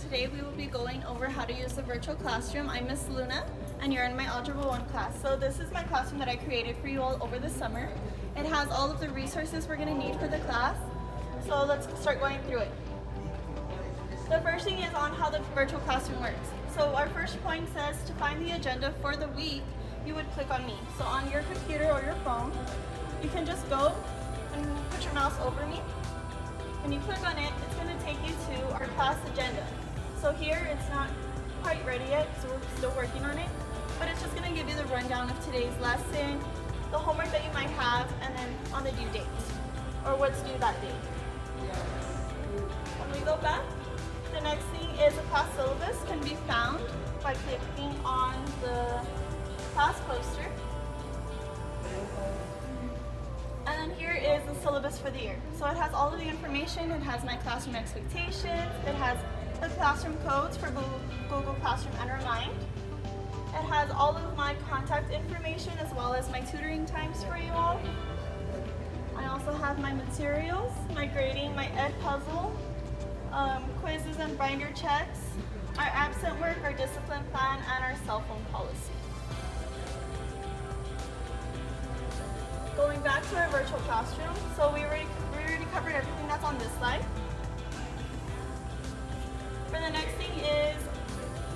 today we will be going over how to use the virtual classroom. I'm Miss Luna, and you're in my Algebra 1 class. So this is my classroom that I created for you all over the summer. It has all of the resources we're going to need for the class. So let's start going through it. The first thing is on how the virtual classroom works. So our first point says to find the agenda for the week, you would click on me. So on your computer or your phone, you can just go and put your mouse over me. When you click on it, it's going to take you to our class agenda. So here it's not quite ready yet, so we're still working on it, but it's just going to give you the rundown of today's lesson, the homework that you might have, and then on the due date, or what's due that day. When we go back, the next thing is a class syllabus can be found by clicking on the class poster. And then here is the syllabus for the year. So it has all of the information. It has my classroom expectations. It has the classroom codes for Google Classroom and Remind. It has all of my contact information as well as my tutoring times for you all. I also have my materials, my grading, my ed puzzle, quizzes and binder checks, our absent work, our discipline plan, and our cell phone policy. Going back to our virtual classroom, so we already covered everything that's on this slide. For the next thing is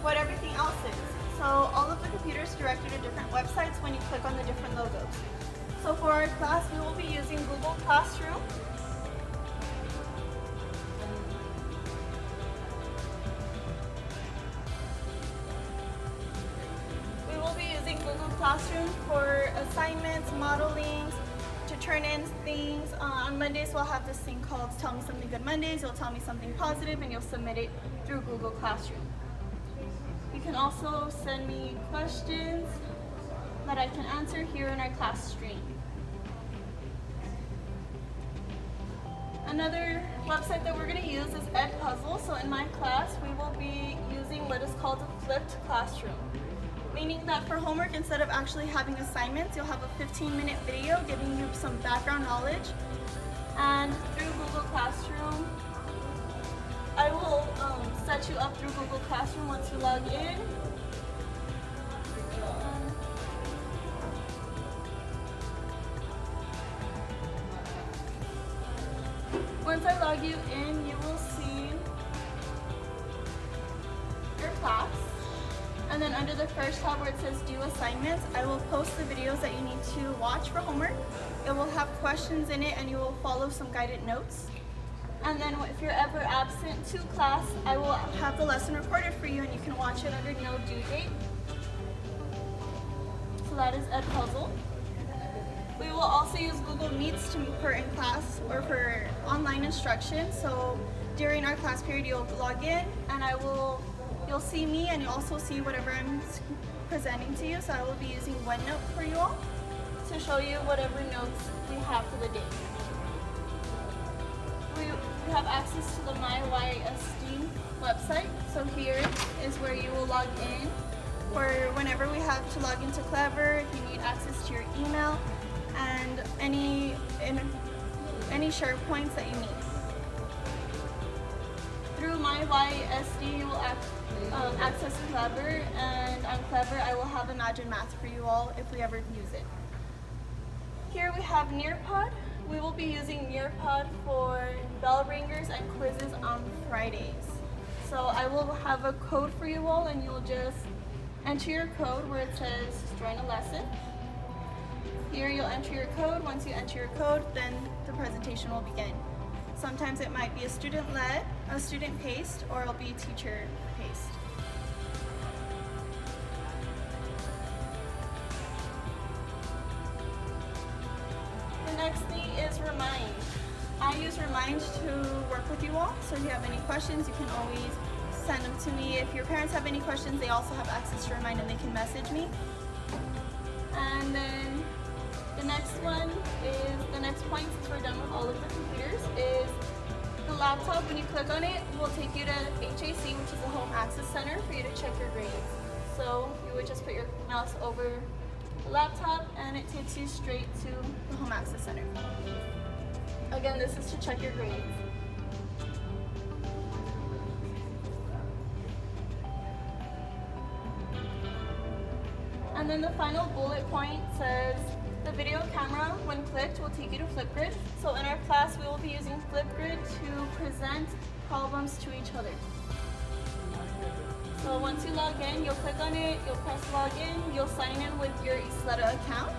what everything else is. So all of the computers directed to different websites when you click on the different logos. So for our class, we will be using Google Classroom. We will be using Google Classroom for assignments, modelings, to turn in things. On Mondays, we'll have this thing called Tell Me Something Good Mondays. You'll tell me something positive and you'll submit it through Google Classroom. You can also send me questions that I can answer here in our class stream. Another website that we're going to use is Ed Puzzle. So in my class, we will be using what is called a flipped classroom. Meaning that for homework, instead of actually having assignments, you'll have a 15-minute video giving you some background knowledge. And through Google Classroom, I will set you up through Google Classroom once you log in. Once I log you in, you will see your class. And then under the first tab where it says due assignments, I will post the videos that you need to watch for homework. It will have questions in it and you will follow some guided notes. And then if you're ever absent to class, I will have the lesson recorded for you and you can watch it under no due date. So that is Ed Puzzle. We will also use Google Meets for in class or for online instruction. So during our class period, you'll log in and you'll see me and you'll also see whatever I'm presenting to you. So I will be using OneNote for you all to show you whatever notes we have for the day. We have access to the MyYSD website. So here is where you will log in for whenever we have to log into Clever, if you need access to your email and any SharePoints that you need. Through MyYSD, you will access Clever, and on Clever, I will have Imagine Math for you all if we ever use it. Here we have Nearpod. We will be using Nearpod for bell ringers and quizzes on Fridays. So I will have a code for you all, and you'll just enter your code where it says join a lesson. Here you'll enter your code. Once you enter your code, then the presentation will begin. Sometimes it might be a student-led, a student-paced, or it'll be teacher-paced. The next thing is Remind. I use Remind to work with you all, so if you have any questions, you can always send them to me. If your parents have any questions, they also have access to Remind and they can message me. And then the next one is, the next point, since we're done with all of the computers, is the laptop. When you click on it, will take you to HAC, which is the Home Access Center, for you to check your grades. So you would just put your mouse over the laptop and it takes you straight to the Home Access Center. Again, this is to check your grades. then the final bullet point says, the video camera, when clicked, will take you to Flipgrid. So in our class, we will be using Flipgrid to present problems to each other. So once you log in, you'll click on it, you'll press login, you'll sign in with your Isleta account.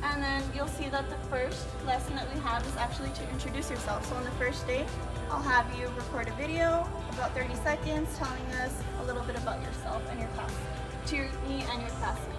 And then you'll see that the first lesson that we have is actually to introduce yourself. So on the first day, I'll have you record a video, about 30 seconds, telling us a little bit about yourself and your class, to me and your classmates.